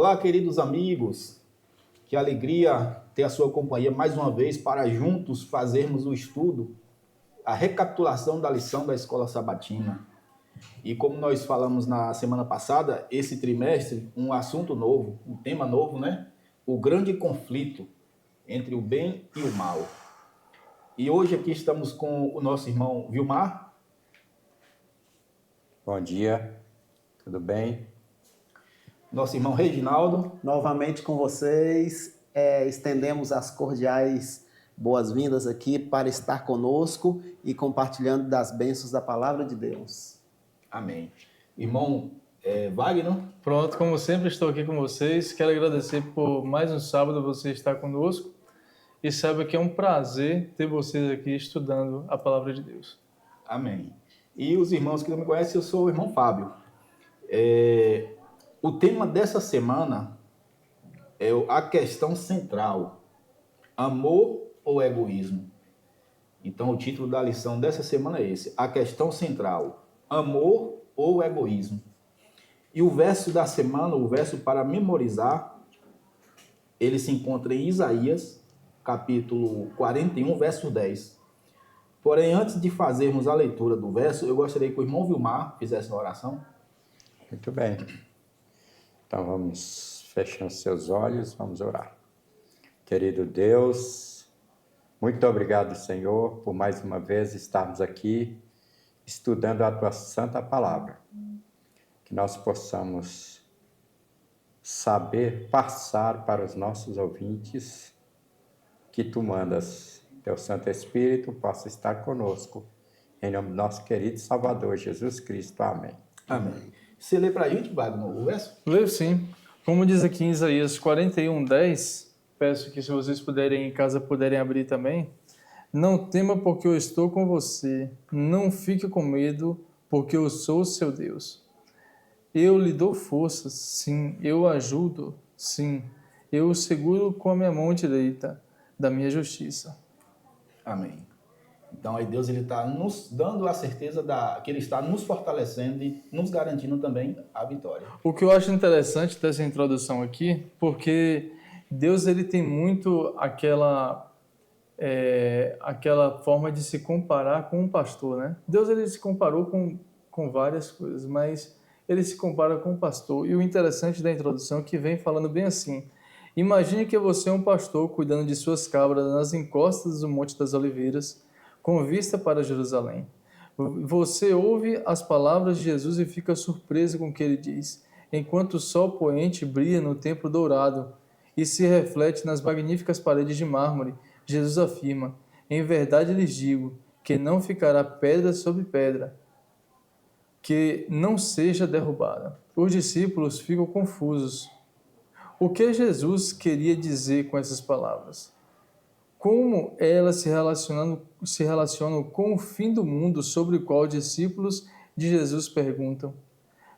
Olá, queridos amigos, que alegria ter a sua companhia mais uma vez para juntos fazermos o estudo, a recapitulação da lição da Escola Sabatina. E como nós falamos na semana passada, esse trimestre, um assunto novo, um tema novo, né? O grande conflito entre o bem e o mal. E hoje aqui estamos com o nosso irmão Vilmar. Bom dia, tudo bem? Nosso irmão Reginaldo. Novamente com vocês, estendemos as cordiais boas-vindas aqui para estar conosco e compartilhando das bênçãos da palavra de Deus. Amém. Irmão Wagner. Pronto, como sempre estou aqui com vocês. Quero agradecer por mais um sábado você estar conosco e saiba que é um prazer ter vocês aqui estudando a palavra de Deus. Amém. E os irmãos que não me conhecem, eu sou o irmão Fábio. O tema dessa semana é a questão central: amor ou egoísmo? Então, o título da lição dessa semana é esse: a questão central, amor ou egoísmo? E o verso da semana, o verso para memorizar, ele se encontra em Isaías, capítulo 41, verso 10. Porém, antes de fazermos a leitura do verso, eu gostaria que o irmão Vilmar fizesse uma oração. Muito bem. Então vamos fechando seus olhos, vamos orar. Querido Deus, muito obrigado, Senhor, por mais uma vez estarmos aqui estudando a Tua Santa Palavra. Que nós possamos saber passar para os nossos ouvintes que Tu mandas, Teu Santo Espírito possa estar conosco. Em nome do nosso querido Salvador Jesus Cristo. Amém. Amém. Você lê para a gente, Wagner, o verso? Leio sim. Como diz aqui em Isaías 41, 10, peço que se vocês puderem em casa, puderem abrir também. Não tema porque eu estou com você. Não fique com medo porque eu sou o seu Deus. Eu lhe dou forças, sim. Eu o ajudo, sim. Eu o seguro com a minha mão direita da minha justiça. Amém. Então, aí Deus está nos dando a certeza que Ele está nos fortalecendo e nos garantindo também a vitória. O que eu acho interessante dessa introdução aqui, porque Deus ele tem muito aquela forma de se comparar com um pastor, né? Deus ele se comparou com várias coisas, mas ele se compara com um pastor. E o interessante da introdução é que vem falando bem assim: imagine que você é um pastor cuidando de suas cabras nas encostas do Monte das Oliveiras, com vista para Jerusalém. Você ouve as palavras de Jesus e fica surpreso com o que ele diz, enquanto o sol poente brilha no templo dourado e se reflete nas magníficas paredes de mármore. Jesus afirma: em verdade lhes digo que não ficará pedra sobre pedra que não seja derrubada. Os discípulos ficam confusos. O que Jesus queria dizer com essas palavras? Como elas se relacionam com o fim do mundo sobre o qual os discípulos de Jesus perguntam?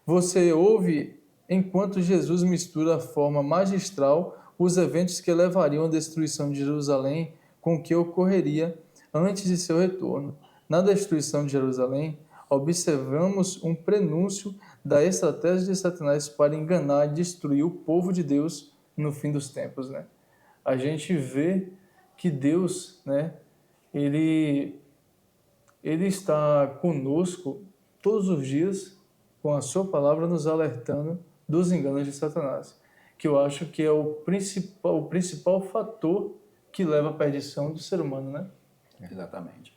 Você ouve enquanto Jesus mistura a forma magistral os eventos que levariam à destruição de Jerusalém com o que ocorreria antes de seu retorno. Na destruição de Jerusalém, observamos um prenúncio da estratégia de Satanás para enganar e destruir o povo de Deus no fim dos tempos, né? A gente vê que Deus, né, ele está conosco todos os dias com a sua palavra nos alertando dos enganos de Satanás, que eu acho que é o principal fator que leva à perdição do ser humano, né? Exatamente.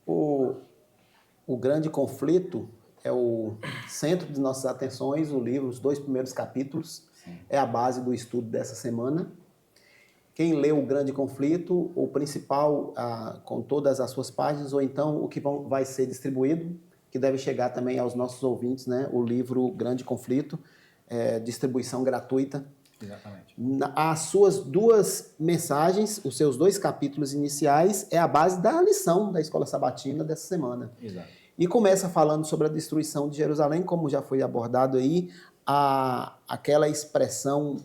O grande conflito é o centro de nossas atenções, o livro, os 2 primeiros capítulos, é a base do estudo dessa semana. Quem lê o grande conflito, o principal, com todas as suas páginas, ou então o que vai ser distribuído, que deve chegar também aos nossos ouvintes, né? O livro Grande Conflito, distribuição gratuita. Exatamente. As suas 2 mensagens, os seus 2 capítulos iniciais, é a base da lição da Escola Sabatina dessa semana. Exato. E começa falando sobre a destruição de Jerusalém, como já foi abordado aí, aquela expressão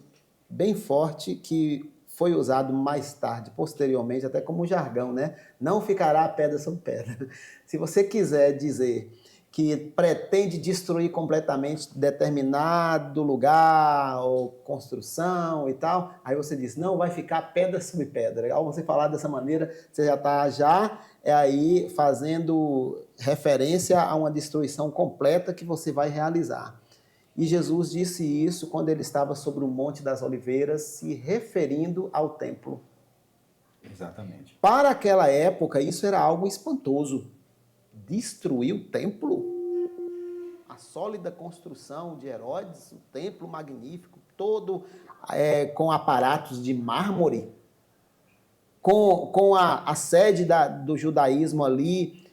bem forte que foi usado mais tarde, posteriormente, até como jargão, né? Não ficará pedra sobre pedra. Se você quiser dizer que pretende destruir completamente determinado lugar ou construção e tal, aí você diz, não, vai ficar pedra sobre pedra. Ao você falar dessa maneira, você já está aí fazendo referência a uma destruição completa que você vai realizar. E Jesus disse isso quando ele estava sobre o Monte das Oliveiras, se referindo ao templo. Exatamente. Para aquela época, isso era algo espantoso. Destruir o templo? A sólida construção de Herodes, o templo magnífico, todo com aparatos de mármore, com a sede do judaísmo ali,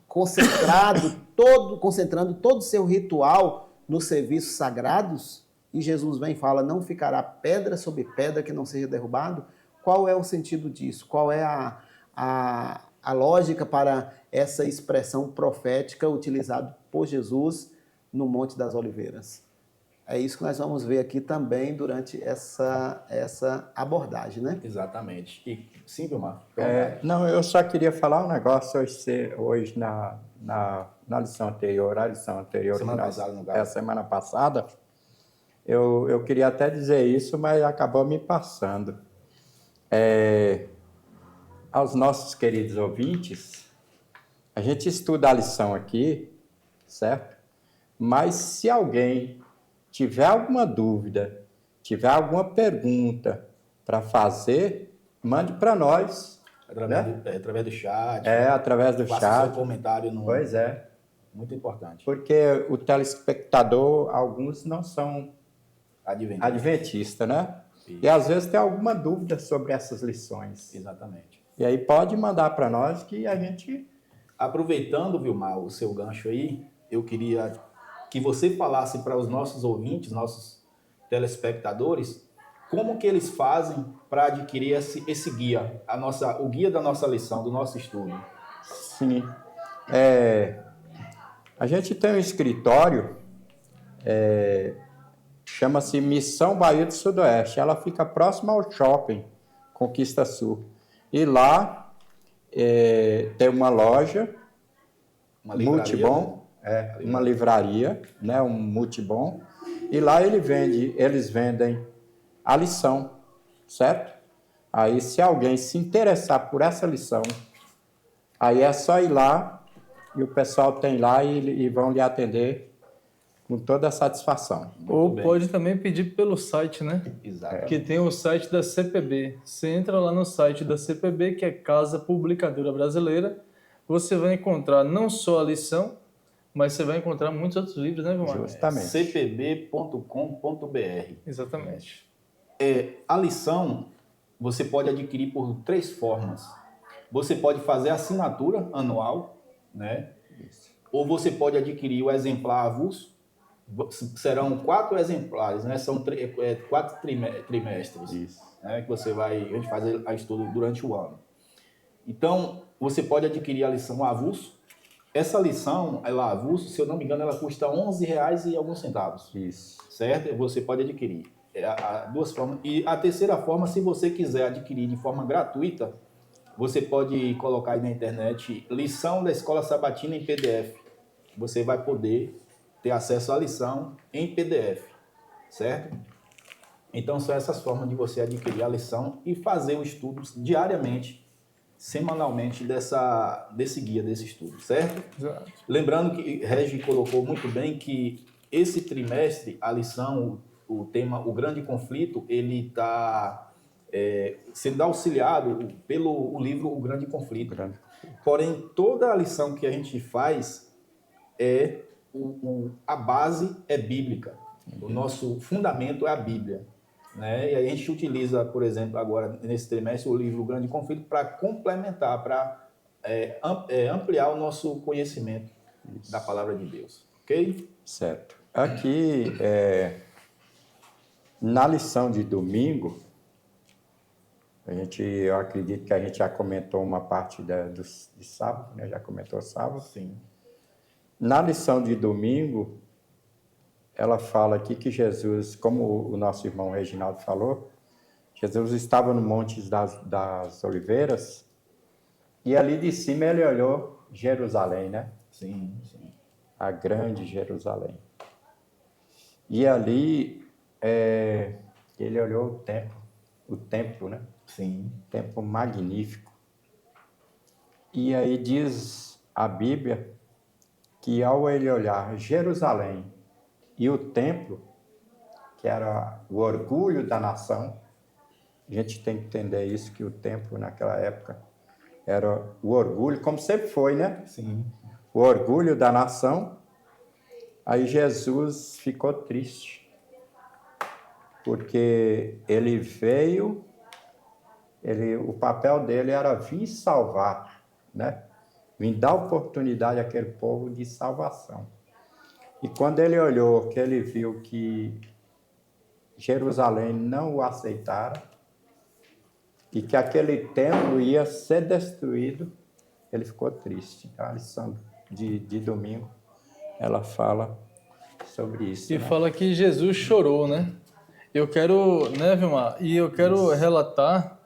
concentrando todo o seu ritual nos serviços sagrados, e Jesus vem e fala, não ficará pedra sobre pedra que não seja derrubado. Qual é o sentido disso? Qual é a lógica para essa expressão profética utilizada por Jesus no Monte das Oliveiras? É isso que nós vamos ver aqui também durante essa abordagem, né? Exatamente. E, sim, Vilmar? Não, eu só queria falar um negócio hoje na lição anterior, Semana passada, no caso. Semana passada, eu queria até dizer isso, mas acabou me passando. Aos nossos queridos ouvintes, a gente estuda a lição aqui, certo? Mas se alguém tiver alguma dúvida, tiver alguma pergunta para fazer, mande para nós. Através do chat. Através do faça chat. seu comentário. Pois é. Muito importante. Porque o telespectador, alguns não são adventistas, né? Isso. E às vezes tem alguma dúvida sobre essas lições. Exatamente. E aí pode mandar para nós que a gente... Aproveitando, Vilmar, o seu gancho aí, eu queria que você falasse para os nossos ouvintes, nossos telespectadores, como que eles fazem para adquirir esse guia, o guia da nossa lição, do nosso estudo. Sim. A gente tem um escritório, chama-se Missão Bahia do Sudoeste. Ela fica próxima ao shopping Conquista Sul. E lá tem uma loja, Multibom, uma livraria, né, um Multibom. E lá eles vendem a lição, certo? Aí se alguém se interessar por essa lição, aí é só ir lá e o pessoal tem lá e vão lhe atender com toda a satisfação. Ou pode também pedir pelo site, né? Exato. Que tem o site da CPB. Você entra lá no site da CPB, que é Casa Publicadora Brasileira, você vai encontrar não só a lição, mas você vai encontrar muitos outros livros, né, Vilmar? Justamente. cpb.com.br. Exatamente. A lição você pode adquirir por 3 formas. Você pode fazer a assinatura anual, né? Isso. Ou você pode adquirir o exemplar avulso. Serão 4 exemplares, né? São 4 trimestres. Isso. Né? Que a gente faz a estudo durante o ano. Então, você pode adquirir a lição avulso. Essa lição, ela avulso, se eu não me engano, ela custa R$11 e alguns centavos. Isso. Certo? Você pode adquirir. Há 2 formas. E a terceira forma, se você quiser adquirir de forma gratuita, você pode colocar aí na internet lição da Escola Sabatina em PDF. Você vai poder ter acesso à lição em PDF, certo? Então, são essas formas de você adquirir a lição e fazer o estudo diariamente, semanalmente, desse guia, desse estudo, certo? Exato. Lembrando que Regi colocou muito bem que esse trimestre, a lição, o tema, o grande conflito, ele está sendo auxiliado pelo livro O Grande Conflito. Porém, toda a lição que a gente faz a base é bíblica. O nosso fundamento é a Bíblia. Né? E aí a gente utiliza, por exemplo, agora nesse trimestre, o livro O Grande Conflito para complementar, para ampliar o nosso conhecimento da palavra de Deus. Ok? Certo. Aqui, na lição de domingo, eu acredito que a gente já comentou uma parte de sábado, né? Já comentou sábado. Sim. Na lição de domingo, ela fala aqui que Jesus, como o nosso irmão Reginaldo falou, Jesus estava no Monte das Oliveiras e ali de cima ele olhou Jerusalém, né? Sim, sim. A grande Jerusalém. E ali ele olhou o templo, né? Sim. Templo magnífico. E aí diz a Bíblia que ao ele olhar Jerusalém e o templo, que era o orgulho da nação, a gente tem que entender isso, que o templo naquela época era o orgulho, como sempre foi, né? Sim. O orgulho da nação. Aí Jesus ficou triste, porque ele veio, o papel dele era vir salvar, né? Vir dar oportunidade àquele povo de salvação. E quando ele olhou, que ele viu que Jerusalém não o aceitara e que aquele templo ia ser destruído, ele ficou triste. Então, a lição de domingo, ela fala sobre isso. E né? fala que Jesus chorou, né? Eu quero, né, Vilmar? E eu quero relatar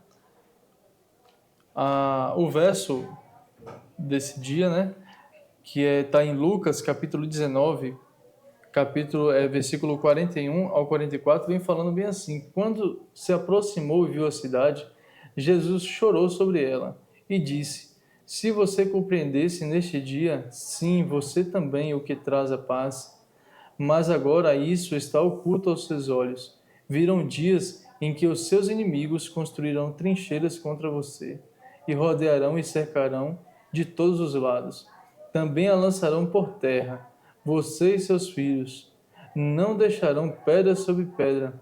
o verso desse dia, né? Que está em Lucas, capítulo 19, versículo 41 ao 44, vem falando bem assim: quando se aproximou e viu a cidade, Jesus chorou sobre ela e disse: se você compreendesse neste dia, sim, você também o que traz a paz. Mas agora isso está oculto aos seus olhos. Virão dias em que os seus inimigos construirão trincheiras contra você e rodearão e cercarão de todos os lados. Também a lançarão por terra, você e seus filhos. Não deixarão pedra sobre pedra,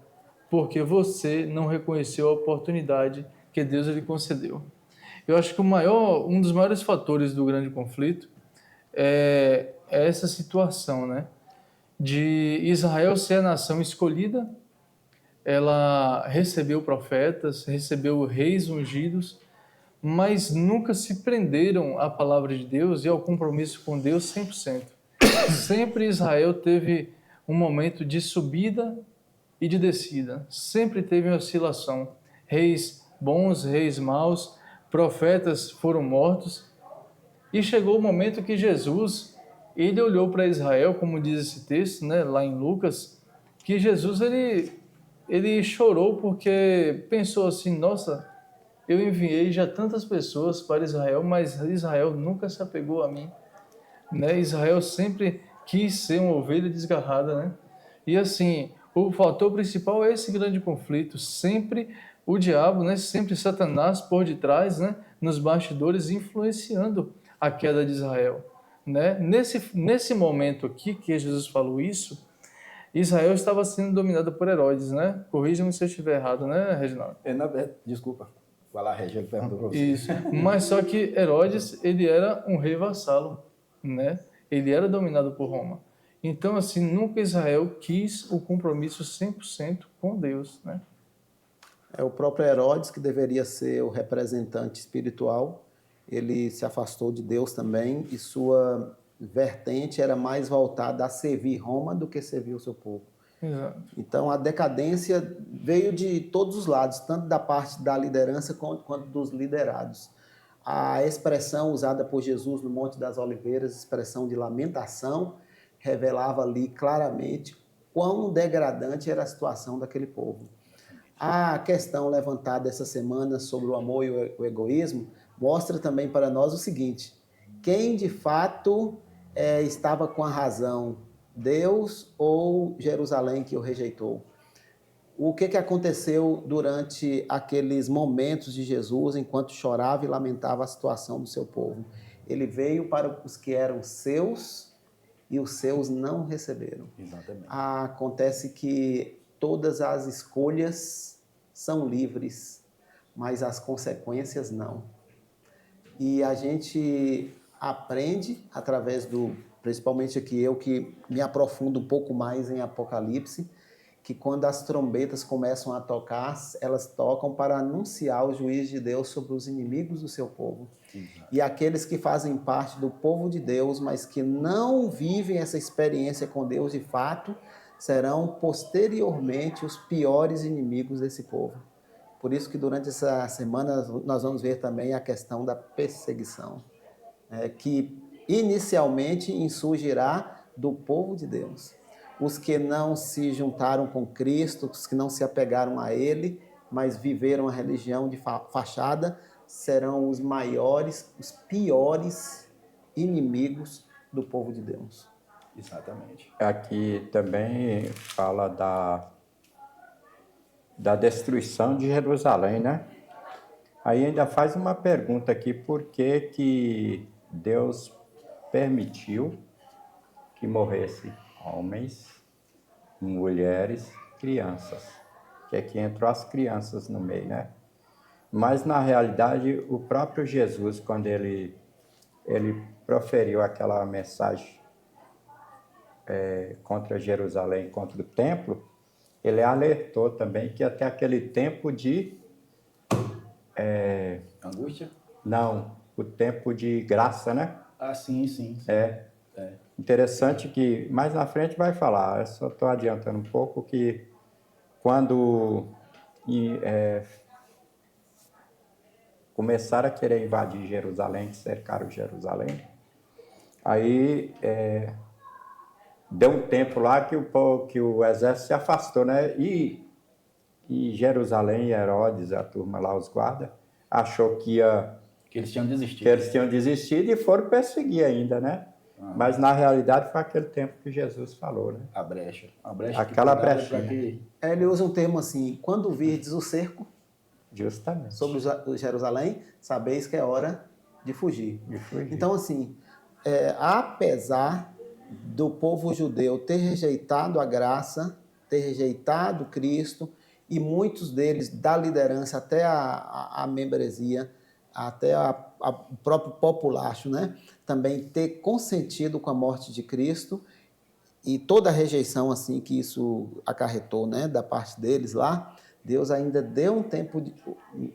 porque você não reconheceu a oportunidade que Deus lhe concedeu. Eu acho que um dos maiores fatores do grande conflito é essa situação, né? De Israel ser a nação escolhida, ela recebeu profetas, recebeu reis ungidos, mas nunca se prenderam à palavra de Deus e ao compromisso com Deus 100%. Sempre Israel teve um momento de subida e de descida, sempre teve uma oscilação. Reis bons, reis maus, profetas foram mortos, e chegou o momento que Jesus, ele olhou para Israel, como diz esse texto, né, lá em Lucas, que Jesus ele chorou porque pensou assim: nossa, eu enviei já tantas pessoas para Israel, mas Israel nunca se apegou a mim, né? Israel sempre quis ser uma ovelha desgarrada, né? E assim, o fator principal é esse grande conflito, sempre o diabo, né, sempre Satanás por detrás, né, nos bastidores influenciando a queda de Israel, né? Nesse momento aqui que Jesus falou isso, Israel estava sendo dominada por Herodes, né? Corrija-me se eu estiver errado, né, Reginaldo? Desculpa. Vai lá, Regina, pergunta para você. Isso. Mas só que Herodes, ele era um rei vassalo, né? Ele era dominado por Roma. Então, assim, nunca Israel quis o compromisso 100% com Deus, né? É o próprio Herodes, que deveria ser o representante espiritual, ele se afastou de Deus também e sua vertente era mais voltada a servir Roma do que servir o seu povo. Exato. Então a decadência veio de todos os lados, tanto da parte da liderança quanto dos liderados. A expressão usada por Jesus no Monte das Oliveiras, expressão de lamentação, revelava ali claramente quão degradante era a situação daquele povo. A questão levantada essa semana sobre o amor e o egoísmo mostra também para nós o seguinte: quem de fato estava com a razão, Deus ou Jerusalém que o rejeitou? O que aconteceu durante aqueles momentos de Jesus, enquanto chorava e lamentava a situação do seu povo? Ele veio para os que eram seus e os seus não receberam. Exatamente. Acontece que todas as escolhas são livres, mas as consequências não. E a gente aprende através principalmente aqui eu que me aprofundo um pouco mais em Apocalipse, que quando as trombetas começam a tocar, elas tocam para anunciar o juízo de Deus sobre os inimigos do seu povo. Exato. E aqueles que fazem parte do povo de Deus, mas que não vivem essa experiência com Deus de fato, serão posteriormente os piores inimigos desse povo. Por isso que durante essa semana nós vamos ver também a questão da perseguição, que inicialmente insurgirá do povo de Deus. Os que não se juntaram com Cristo, os que não se apegaram a Ele, mas viveram a religião de fachada, serão os maiores, os piores inimigos do povo de Deus. Exatamente. Aqui também fala da destruição de Jerusalém, né? Aí ainda faz uma pergunta aqui, por que Deus permitiu que morresse homens, mulheres, crianças? Que aqui entrou as crianças no meio, né? Mas, na realidade, o próprio Jesus, quando ele proferiu aquela mensagem contra Jerusalém, contra o templo, ele alertou também que até aquele tempo de... Angústia? Não, o tempo de graça, né? Ah, sim, sim. Interessante que mais na frente vai falar, eu só estou adiantando um pouco que quando começaram a querer invadir Jerusalém, cercaram Jerusalém, aí deu um tempo lá que o exército se afastou, né? E Jerusalém, Herodes, a turma lá, os guardas, achou que eles tinham desistido. Que eles tinham desistido e foram perseguir ainda, né? Mas na realidade foi aquele tempo que Jesus falou, né? A brecha. Aquela brechinha. Que... Ele usa um termo assim: quando virdes o cerco Justamente. sobre Jerusalém, sabeis que é hora de fugir. Então, assim, apesar do povo judeu ter rejeitado a graça, ter rejeitado Cristo, e muitos deles, da liderança até a membresia, até o próprio populacho, né? Também ter consentido com a morte de Cristo, e toda a rejeição assim que isso acarretou, né, da parte deles lá, Deus ainda deu um tempo,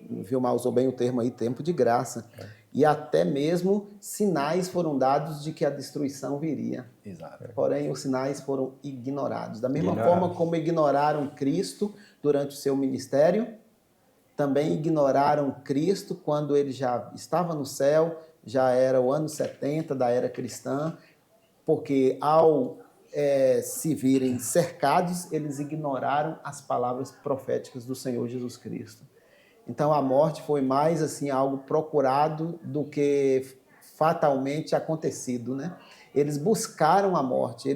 Vilmar usou bem o termo aí, tempo de graça. E até mesmo sinais foram dados de que a destruição viria. Exato. Porém, os sinais foram ignorados. Da mesma forma como ignoraram Cristo durante o seu ministério, também ignoraram Cristo quando ele já estava no céu, já era o ano 70 da era cristã, porque ao se virem cercados, eles ignoraram as palavras proféticas do Senhor Jesus Cristo. Então a morte foi mais assim algo procurado do que fatalmente acontecido, né? Eles buscaram a morte,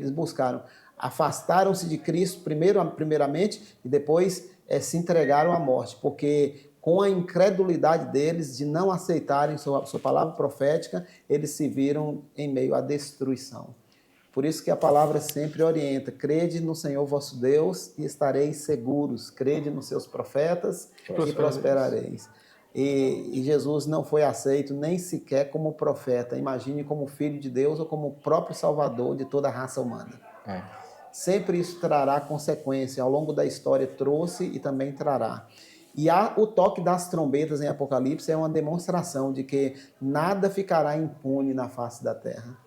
afastaram-se de Cristo primeiramente e depois se entregaram à morte, porque com a incredulidade deles de não aceitarem sua palavra profética, eles se viram em meio à destruição. Por isso que a palavra sempre orienta: crede no Senhor vosso Deus e estareis seguros, crede nos seus profetas e prosperareis. E Jesus não foi aceito nem sequer como profeta, imagine como filho de Deus ou como o próprio salvador de toda a raça humana. Sempre isso trará consequência, ao longo da história trouxe e também trará. E o toque das trombetas em Apocalipse é uma demonstração de que nada ficará impune na face da terra.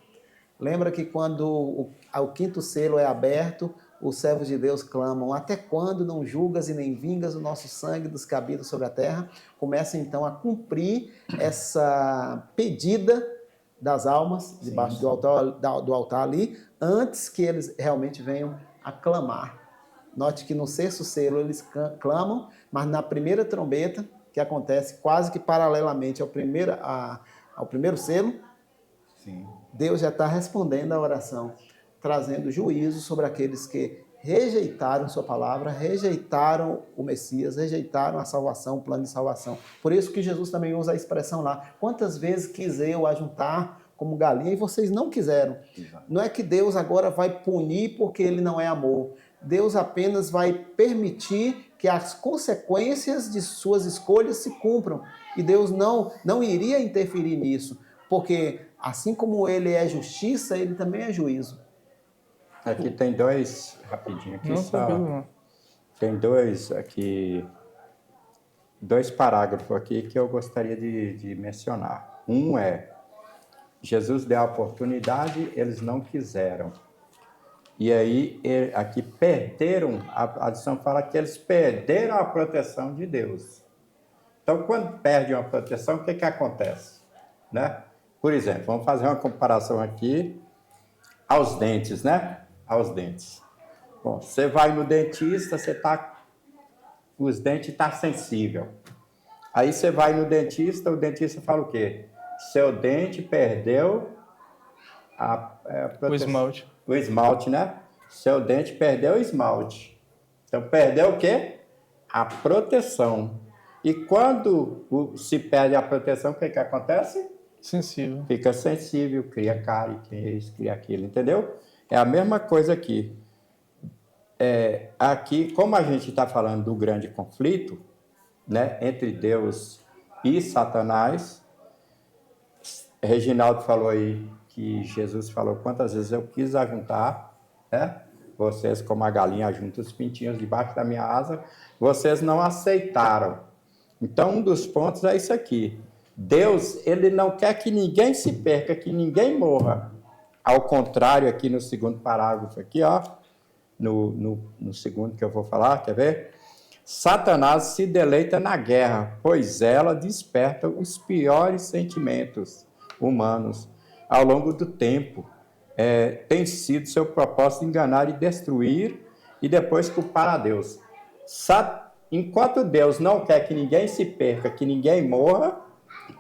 Lembra que quando o quinto selo é aberto, os servos de Deus clamam: até quando não julgas e nem vingas o nosso sangue dos que habitam sobre a terra? Começa então a cumprir essa pedida das almas debaixo do altar ali, antes que eles realmente venham a clamar. Note que no sexto selo eles clamam, mas na primeira trombeta, que acontece quase que paralelamente ao primeiro selo, sim, Deus já está respondendo à oração, trazendo juízo sobre aqueles que rejeitaram sua palavra, rejeitaram o Messias, rejeitaram a salvação, o plano de salvação. Por isso que Jesus também usa a expressão lá: quantas vezes quis eu ajuntar como galinha e vocês não quiseram. Exato. Não é que Deus agora vai punir porque ele não é amor. Deus apenas vai permitir que as consequências de suas escolhas se cumpram. E Deus não iria interferir nisso, porque assim como ele é justiça, ele também é juízo. Aqui tem dois, rapidinho, aqui Não, só, tranquilo, não. tem dois parágrafos aqui que eu gostaria de mencionar. Um é: Jesus deu a oportunidade, eles não quiseram. E aí, aqui perderam, a lição fala que eles perderam a proteção de Deus. Então, quando perde uma proteção, o que acontece? Né? Por exemplo, vamos fazer uma comparação aqui aos dentes, né? Aos dentes. Bom, você vai no dentista, os dentes estão sensíveis. Aí você vai no dentista, o dentista fala o quê? Seu dente perdeu O esmalte. O esmalte, né? Seu dente perdeu o esmalte. Então, perdeu o quê? A proteção. E quando se perde a proteção, o que acontece? Sensível. Fica sensível, cria cárie, cria isso, cria aquilo, entendeu? É a mesma coisa aqui. Aqui, como a gente está falando do grande conflito, né, entre Deus e Satanás, Reginaldo falou aí que Jesus falou quantas vezes eu quis ajuntar, né? Vocês como a galinha junta os pintinhos debaixo da minha asa, vocês não aceitaram. Então, um dos pontos é isso aqui. Deus, ele não quer que ninguém se perca, que ninguém morra. Ao contrário, aqui no segundo parágrafo, aqui, ó, no segundo que eu vou falar, quer ver? Satanás se deleita na guerra, pois ela desperta os piores sentimentos humanos ao longo do tempo. Tem sido seu propósito enganar e destruir e depois culpar a Deus. Enquanto Deus não quer que ninguém se perca, que ninguém morra,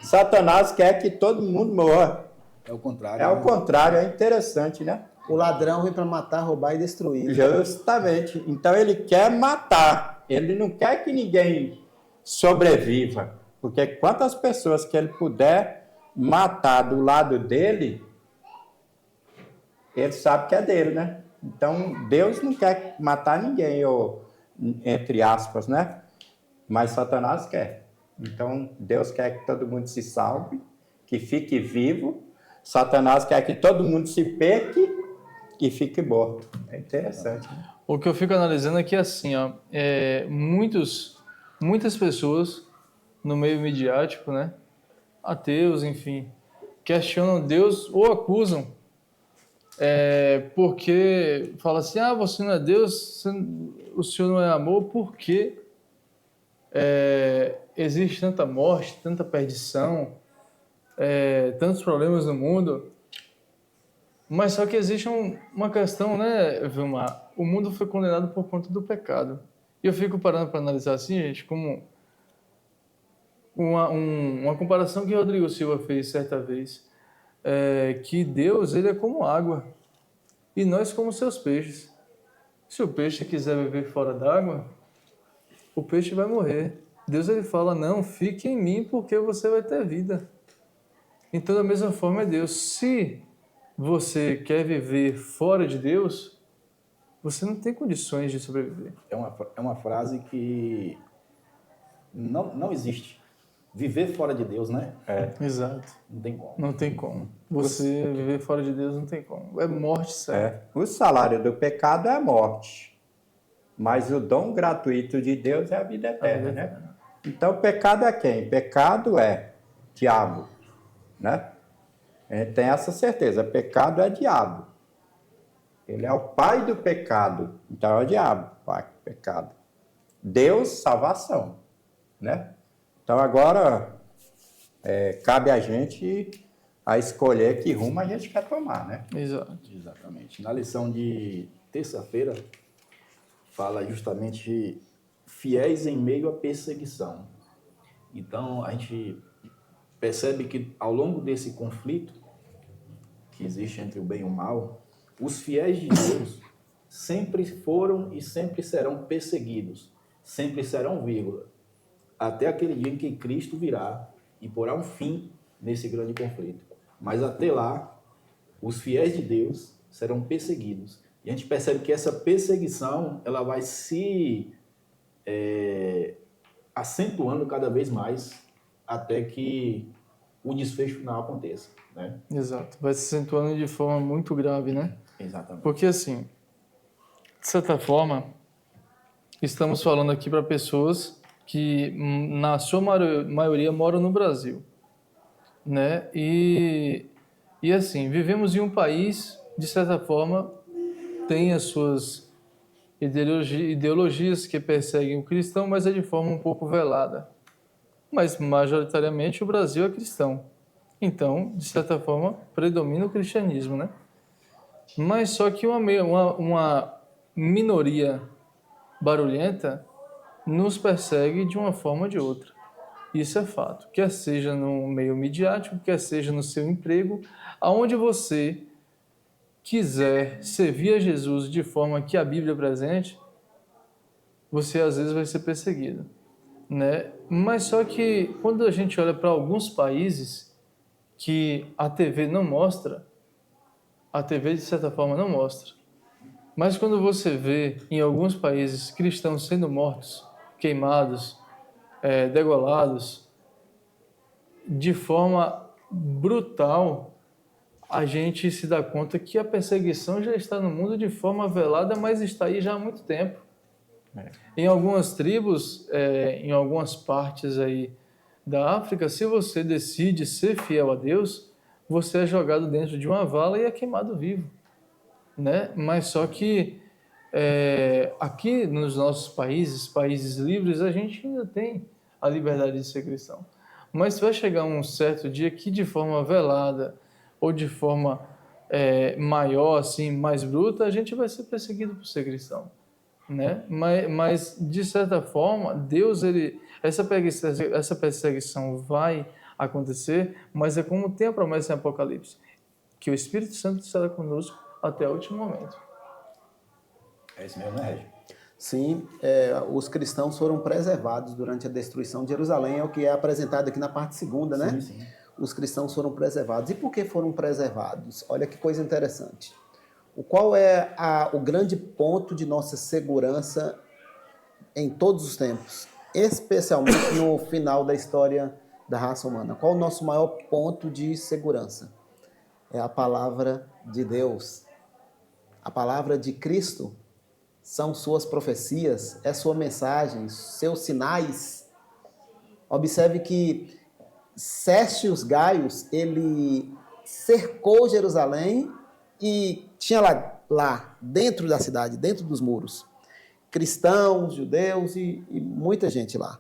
Satanás quer que todo mundo morra. É o contrário. É o contrário, é interessante, né? O ladrão vem para matar, roubar e destruir. Justamente. Então ele quer matar. Ele não quer que ninguém sobreviva. Porque quantas pessoas que ele puder matar do lado dele, ele sabe que é dele, né? Então Deus não quer matar ninguém, ou entre aspas, né? Mas Satanás quer. Então Deus quer que todo mundo se salve, que fique vivo. Satanás quer que todo mundo se perque e fique morto. É interessante, né? O que eu fico analisando é que, assim, ó, muitas pessoas no meio midiático, né, ateus, enfim, questionam Deus ou acusam, porque fala assim, você não é Deus, o Senhor não é amor, porque existe tanta morte, tanta perdição, tantos problemas no mundo. Mas só que existe uma questão, né, Vilmar? O mundo foi condenado por conta do pecado. E eu fico parando para analisar assim, gente, como uma comparação que Rodrigo Silva fez certa vez, que Deus, ele é como água e nós como seus peixes. Se o peixe quiser viver fora d'água, o peixe vai morrer. Deus, ele fala, não, fique em mim porque você vai ter vida. Então, da mesma forma é Deus. Se você quer viver fora de Deus, você não tem condições de sobreviver. É uma frase que não existe. Viver fora de Deus, né? Exato. Não tem como. Não tem como. Você viver fora de Deus não tem como. É morte certa. O salário do pecado é a morte. Mas o dom gratuito de Deus é a vida eterna, né? Então, pecado é quem? Pecado é diabo, né? A gente tem essa certeza. Pecado é diabo. Ele é o pai do pecado. Então, é o diabo, pai do pecado. Deus, salvação, né? Então, agora, cabe a gente a escolher que rumo a gente quer tomar, né? Exato. Exatamente. Na lição de terça-feira, fala justamente fiéis em meio à perseguição. Então, a gente percebe que ao longo desse conflito que existe entre o bem e o mal, os fiéis de Deus sempre foram e sempre serão perseguidos, sempre serão vírgula, até aquele dia em que Cristo virá e porá um fim nesse grande conflito. Mas até lá, os fiéis de Deus serão perseguidos. E a gente percebe que essa perseguição ela vai se acentuando cada vez mais até que o desfecho final aconteça, né? Exato. Vai se acentuando de forma muito grave, né? Exatamente. Porque, assim, de certa forma, estamos falando aqui para pessoas que, na sua maioria, moram no Brasil, né? E assim, vivemos em um país, de certa forma, tem as suas ideologias que perseguem o cristão, mas é de forma um pouco velada. Mas, majoritariamente, o Brasil é cristão. Então, de certa forma, predomina o cristianismo, né? Mas só que uma minoria barulhenta nos persegue de uma forma ou de outra. Isso é fato. Quer seja no meio midiático, quer seja no seu emprego, aonde você quiser servir a Jesus de forma que a Bíblia apresente, você às vezes vai ser perseguido, né? Mas só que quando a gente olha para alguns países que a TV não mostra, a TV de certa forma não mostra, mas quando você vê em alguns países cristãos sendo mortos, queimados, degolados, de forma brutal, a gente se dá conta que a perseguição já está no mundo de forma velada, mas está aí já há muito tempo. Em algumas tribos, em algumas partes aí da África, se você decide ser fiel a Deus, você é jogado dentro de uma vala e é queimado vivo, né? Mas só que aqui nos nossos países livres, a gente ainda tem a liberdade de ser cristão. Mas vai chegar um certo dia que de forma velada ou de forma maior, assim, mais bruta, a gente vai ser perseguido por ser cristão, né? Mas de certa forma, Deus, essa perseguição vai acontecer, mas é como tem a promessa em Apocalipse, que o Espírito Santo estará conosco até o último momento. É isso mesmo, né, Regi? Sim, os cristãos foram preservados durante a destruição de Jerusalém, é o que é apresentado aqui na parte segunda, né? Sim. Os cristãos foram preservados. E por que foram preservados? Olha que coisa interessante. Qual é o grande ponto de nossa segurança em todos os tempos, especialmente no final da história da raça humana? Qual o nosso maior ponto de segurança? É a palavra de Deus. A palavra de Cristo são suas profecias, é sua mensagem, seus sinais. Observe que Sérgio Gaius, ele cercou Jerusalém e tinha lá dentro da cidade, dentro dos muros, cristãos, judeus e muita gente lá.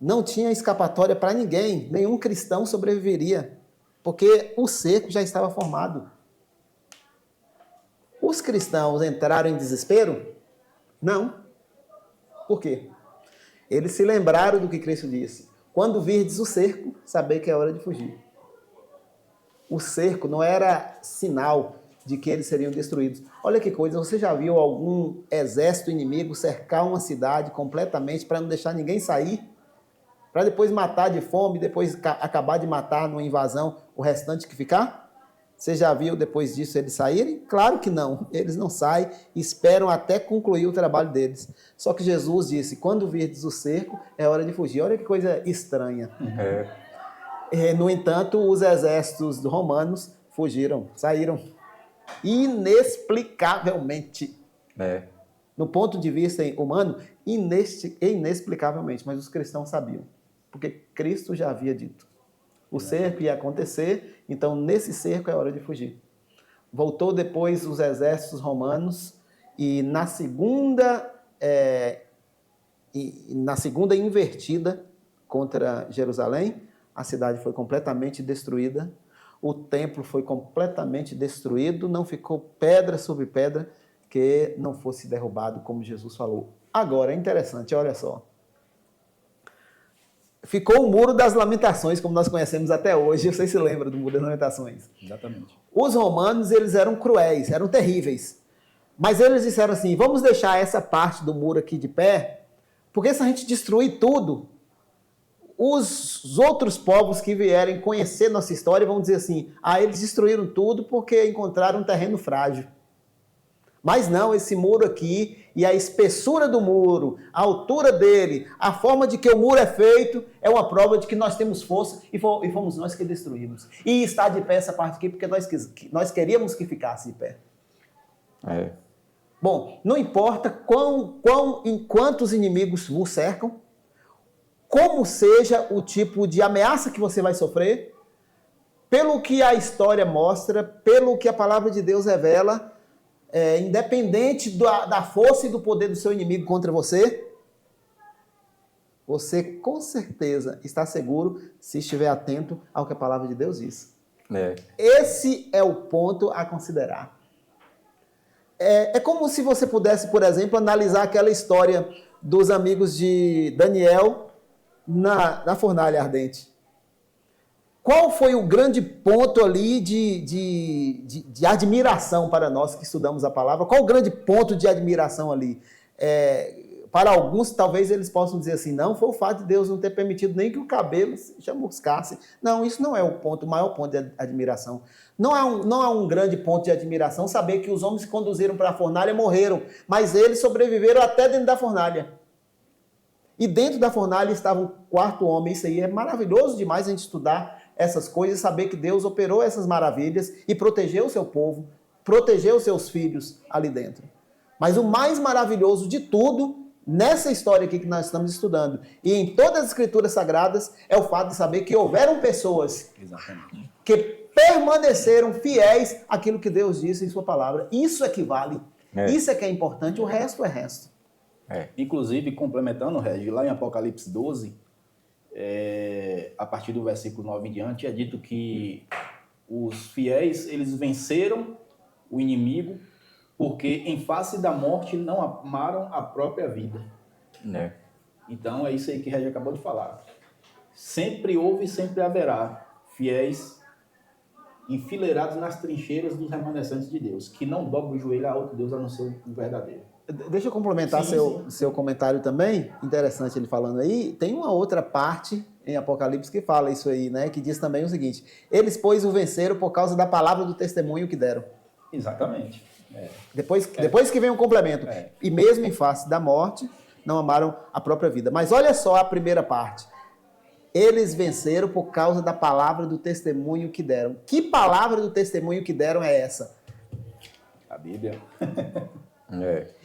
Não tinha escapatória para ninguém, nenhum cristão sobreviveria, porque o cerco já estava formado. Os cristãos entraram em desespero? Não. Por quê? Eles se lembraram do que Cristo disse. Quando virdes o cerco, sabei que é hora de fugir. O cerco não era sinal de que eles seriam destruídos. Olha que coisa, você já viu algum exército inimigo cercar uma cidade completamente para não deixar ninguém sair? Para depois matar de fome, depois acabar de matar numa invasão o restante que ficar? Você já viu depois disso eles saírem? Claro que não. Eles não saem, esperam até concluir o trabalho deles. Só que Jesus disse, quando virdes o cerco, é hora de fugir. Olha que coisa estranha. No entanto, os exércitos romanos fugiram, saíram. Inexplicavelmente. No ponto de vista humano, inexplicavelmente. Mas os cristãos sabiam. Porque Cristo já havia dito. O cerco ia acontecer, então nesse cerco é hora de fugir. Voltou depois os exércitos romanos e na segunda invertida contra Jerusalém, a cidade foi completamente destruída, o templo foi completamente destruído, não ficou pedra sobre pedra que não fosse derrubado, como Jesus falou. Agora, é interessante, olha só. Ficou o Muro das Lamentações, como nós conhecemos até hoje. Vocês se lembram do Muro das Lamentações? Exatamente. Os romanos, eles eram cruéis, eram terríveis. Mas eles disseram assim, vamos deixar essa parte do muro aqui de pé, porque se a gente destruir tudo, os outros povos que vierem conhecer nossa história vão dizer assim, eles destruíram tudo porque encontraram um terreno frágil. Mas não, esse muro aqui e a espessura do muro, a altura dele, a forma de que o muro é feito, é uma prova de que nós temos força e fomos nós que destruímos. E está de pé essa parte aqui porque nós queríamos que ficasse de pé. Bom, não importa quantos inimigos vos cercam, como seja o tipo de ameaça que você vai sofrer, pelo que a história mostra, pelo que a palavra de Deus revela, independente da força e do poder do seu inimigo contra você, você com certeza está seguro se estiver atento ao que a palavra de Deus diz. Esse é o ponto a considerar. É como se você pudesse, por exemplo, analisar aquela história dos amigos de Daniel na fornalha ardente. Qual foi o grande ponto ali de admiração para nós que estudamos a palavra? Qual o grande ponto de admiração ali? Para alguns, talvez eles possam dizer assim, não, foi o fato de Deus não ter permitido nem que o cabelo se chamuscasse. Não, isso não é o maior ponto de admiração. Não é um grande ponto de admiração saber que os homens que conduziram para a fornalha morreram, mas eles sobreviveram até dentro da fornalha. E dentro da fornalha estava o quarto homem. Isso aí é maravilhoso demais a gente estudar essas coisas, saber que Deus operou essas maravilhas e protegeu o seu povo, protegeu os seus filhos ali dentro. Mas o mais maravilhoso de tudo, nessa história aqui que nós estamos estudando, e em todas as escrituras sagradas, é o fato de saber que houveram pessoas que permaneceram fiéis àquilo que Deus disse em sua palavra. Isso é que vale. Isso é que é importante, o resto é resto. Inclusive, complementando, Regi, lá em Apocalipse 12, a partir do versículo 9 em diante, é dito que os fiéis, eles venceram o inimigo porque em face da morte não amaram a própria vida. Então é isso aí que o Regi acabou de falar. Sempre houve e sempre haverá fiéis enfileirados nas trincheiras dos remanescentes de Deus, que não dobram o joelho a outro Deus a não ser o verdadeiro. Deixa eu complementar seu comentário também, interessante ele falando aí. Tem uma outra parte em Apocalipse que fala isso aí, né? Que diz também o seguinte: eles, pois, o venceram por causa da palavra do testemunho que deram. Exatamente. Depois que vem o complemento. E mesmo em face da morte, não amaram a própria vida. Mas olha só a primeira parte. Eles venceram por causa da palavra do testemunho que deram. Que palavra do testemunho que deram é essa? A Bíblia.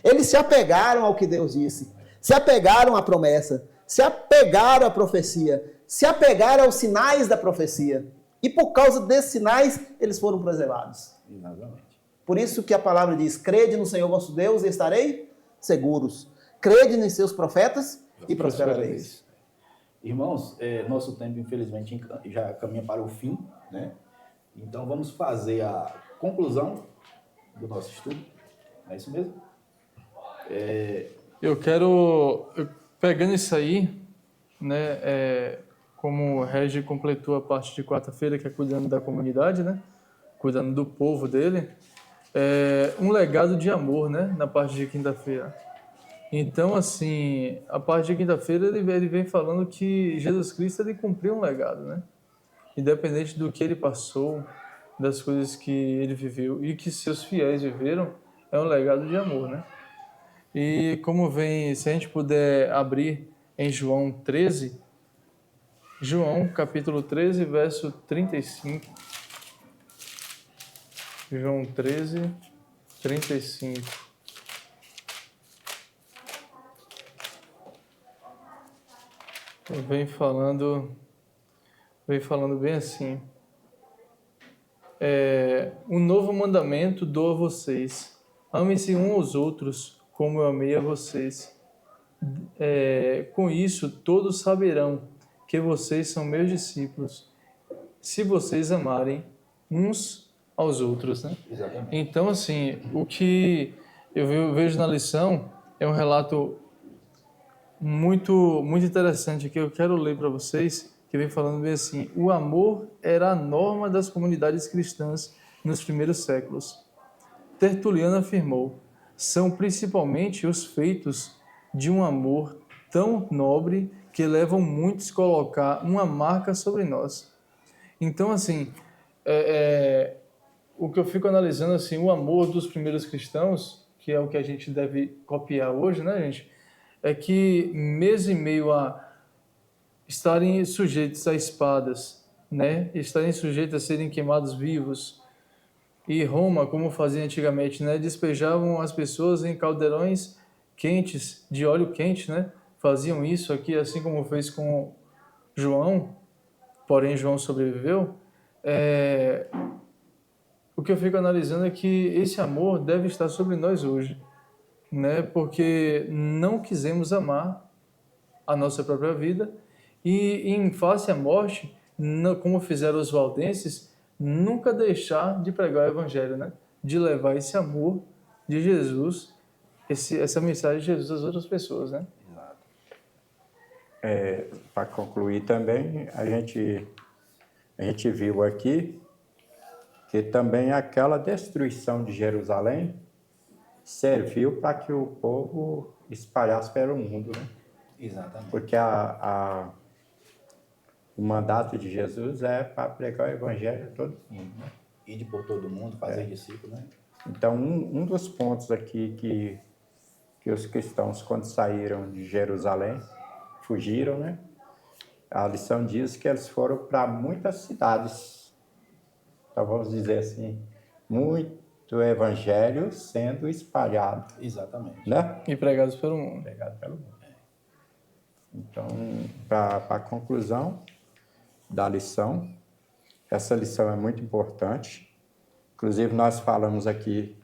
Eles se apegaram ao que Deus disse, se apegaram à promessa, se apegaram à profecia, se apegaram aos sinais da profecia. E por causa desses sinais, eles foram preservados. Exatamente. Por isso que a palavra diz, crede no Senhor vosso Deus e estarei seguros. Crede nos seus profetas e prosperareis. Irmãos, nosso tempo, infelizmente, já caminha para o fim, né? Então, vamos fazer a conclusão do nosso estudo. É isso mesmo? Pegando isso aí, né, como o Regi completou a parte de quarta-feira, que é cuidando da comunidade, né, cuidando do povo dele, um legado de amor, né, na parte de quinta-feira. Então, assim, a parte de quinta-feira ele vem falando que Jesus Cristo ele cumpriu um legado, né, independente do que ele passou, das coisas que ele viveu e que seus fiéis viveram, é um legado de amor, né? E como vem, se a gente puder abrir em João 13, João capítulo 13, verso 35. João 13, 35. Vem falando bem assim. Um novo mandamento dou a vocês. Amem-se uns aos outros, como eu amei a vocês. Com isso, todos saberão que vocês são meus discípulos, se vocês amarem uns aos outros, né? Exatamente. Então, assim, o que eu vejo na lição é um relato muito, muito interessante que eu quero ler para vocês, que vem falando bem assim: o amor era a norma das comunidades cristãs nos primeiros séculos. Tertuliano afirmou: são principalmente os feitos de um amor tão nobre que levam muitos a colocar uma marca sobre nós. Então, assim, o que eu fico analisando, assim, o amor dos primeiros cristãos, que é o que a gente deve copiar hoje, né, gente? É que, mesmo em meio a estarem sujeitos a espadas, né? Estarem sujeitos a serem queimados vivos. E Roma, como fazia antigamente, né? Despejavam as pessoas em caldeirões quentes, de óleo quente, né? Faziam isso aqui, assim como fez com João, porém João sobreviveu. O que eu fico analisando é que esse amor deve estar sobre nós hoje, né? Porque não quisemos amar a nossa própria vida e em face à morte, como fizeram os valdenses, nunca deixar de pregar o evangelho, né? De levar esse amor de Jesus, essa mensagem de Jesus às outras pessoas, né? Para concluir também, a gente viu aqui que também aquela destruição de Jerusalém serviu para que o povo espalhasse pelo mundo, né? Exatamente. Porque o mandato de Jesus é para pregar o evangelho a todo mundo, né? Ide por todo mundo, fazer discípulo, né? Então, um dos pontos aqui que os cristãos, quando saíram de Jerusalém, fugiram, né? A lição diz que eles foram para muitas cidades. Então, vamos dizer assim, muito evangelho sendo espalhado, Exatamente. né? E pregados pelo mundo. Pregado pelo mundo. Então, para a conclusão da lição, essa lição é muito importante. Inclusive, nós falamos aqui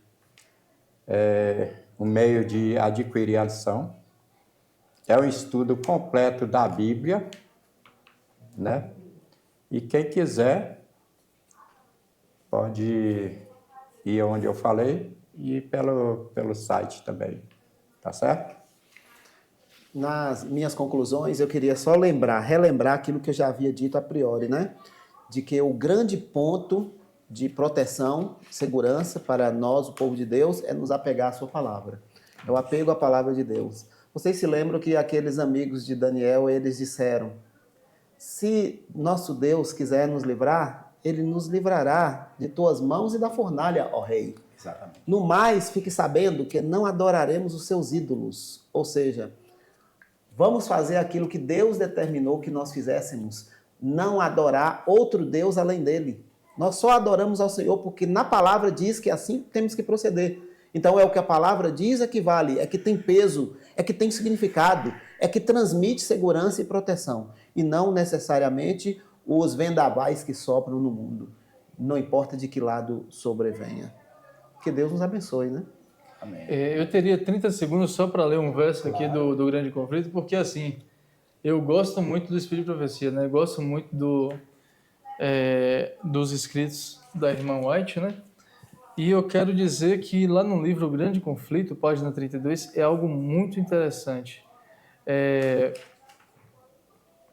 o meio de adquirir a lição. É um estudo completo da Bíblia, né? E quem quiser pode ir onde eu falei e pelo site também, tá certo? Nas minhas conclusões, eu queria só relembrar aquilo que eu já havia dito a priori, né? De que o grande ponto de proteção, segurança para nós, o povo de Deus, é nos apegar à sua palavra. É o apego à palavra de Deus. Vocês se lembram que aqueles amigos de Daniel, eles disseram: se nosso Deus quiser nos livrar, ele nos livrará de tuas mãos e da fornalha, ó rei. Exatamente. No mais, fique sabendo que não adoraremos os seus ídolos. Ou seja, vamos fazer aquilo que Deus determinou que nós fizéssemos. Não adorar outro Deus além dele. Nós só adoramos ao Senhor porque na palavra diz que assim temos que proceder. Então é o que a palavra diz é que vale, é que tem peso, é que tem significado, é que transmite segurança e proteção. E não necessariamente os vendavais que sopram no mundo. Não importa de que lado sobrevenha. Que Deus nos abençoe, né? Amém. Eu teria 30 segundos só para ler um verso aqui do Grande Conflito, porque assim, eu gosto muito do Espírito de Profecia, né? Eu gosto muito dos escritos da irmã White, né? E eu quero dizer que lá no livro O Grande Conflito, página 32, é algo muito interessante.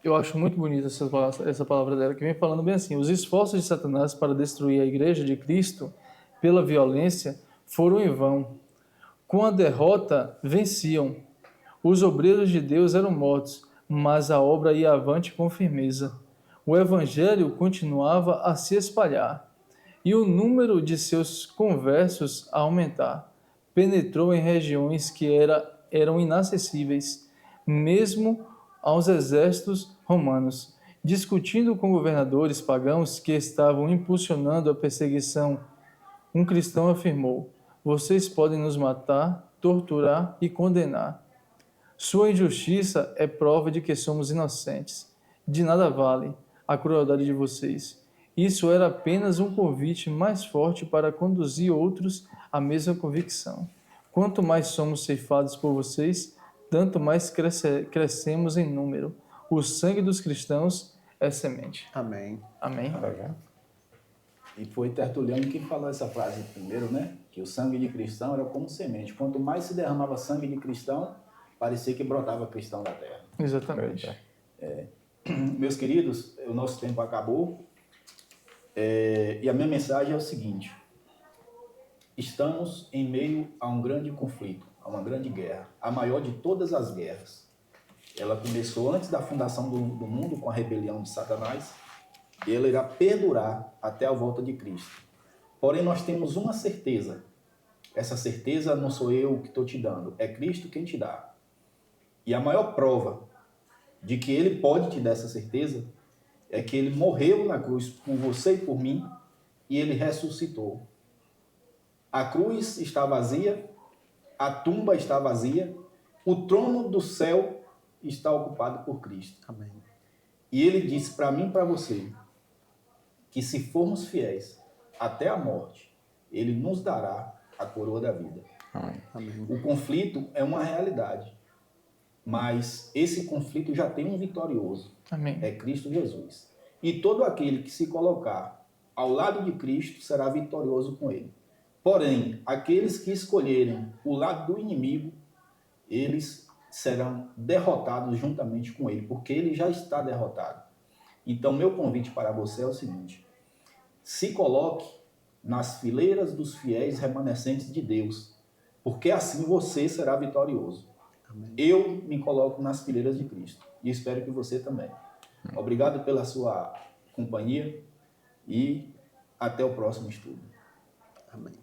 Eu acho muito bonita essa palavra dela, que vem falando bem assim: os esforços de Satanás para destruir a igreja de Cristo pela violência foram em vão. Com a derrota, venciam. Os obreiros de Deus eram mortos, mas a obra ia avante com firmeza. O evangelho continuava a se espalhar, e o número de seus conversos a aumentar. Penetrou em regiões que eram inacessíveis, mesmo aos exércitos romanos. Discutindo com governadores pagãos que estavam impulsionando a perseguição, um cristão afirmou: vocês podem nos matar, torturar e condenar. Sua injustiça é prova de que somos inocentes. De nada vale a crueldade de vocês. Isso era apenas um convite mais forte para conduzir outros à mesma convicção. Quanto mais somos ceifados por vocês, tanto mais crescemos em número. O sangue dos cristãos é semente. Amém. Amém? E foi Tertuliano que falou essa frase primeiro, né? Que o sangue de cristão era como semente. Quanto mais se derramava sangue de cristão, parecia que brotava cristão da terra. Exatamente. Meus queridos, o nosso tempo acabou. E a minha mensagem é o seguinte: estamos em meio a um grande conflito, a uma grande guerra, a maior de todas as guerras. Ela começou antes da fundação do mundo, com a rebelião de Satanás, e ela irá perdurar até a volta de Cristo. Porém, nós temos uma certeza. Essa certeza não sou eu que estou te dando, é Cristo quem te dá. E a maior prova de que Ele pode te dar essa certeza é que Ele morreu na cruz por você e por mim, e Ele ressuscitou. A cruz está vazia, a tumba está vazia, o trono do céu está ocupado por Cristo. Amém. E Ele disse para mim e para você que se formos fiéis até a morte, Ele nos dará a coroa da vida. Amém. O conflito é uma realidade. mas esse conflito já tem um vitorioso, Amém. é Cristo Jesus. E todo aquele que se colocar ao lado de Cristo será vitorioso com ele. Porém, aqueles que escolherem o lado do inimigo, eles serão derrotados juntamente com ele, porque ele já está derrotado. Então, meu convite para você é o seguinte: se coloque nas fileiras dos fiéis remanescentes de Deus, porque assim você será vitorioso. Amém. Eu me coloco nas fileiras de Cristo e espero que você também. Obrigado pela sua companhia e até o próximo estudo. Amém.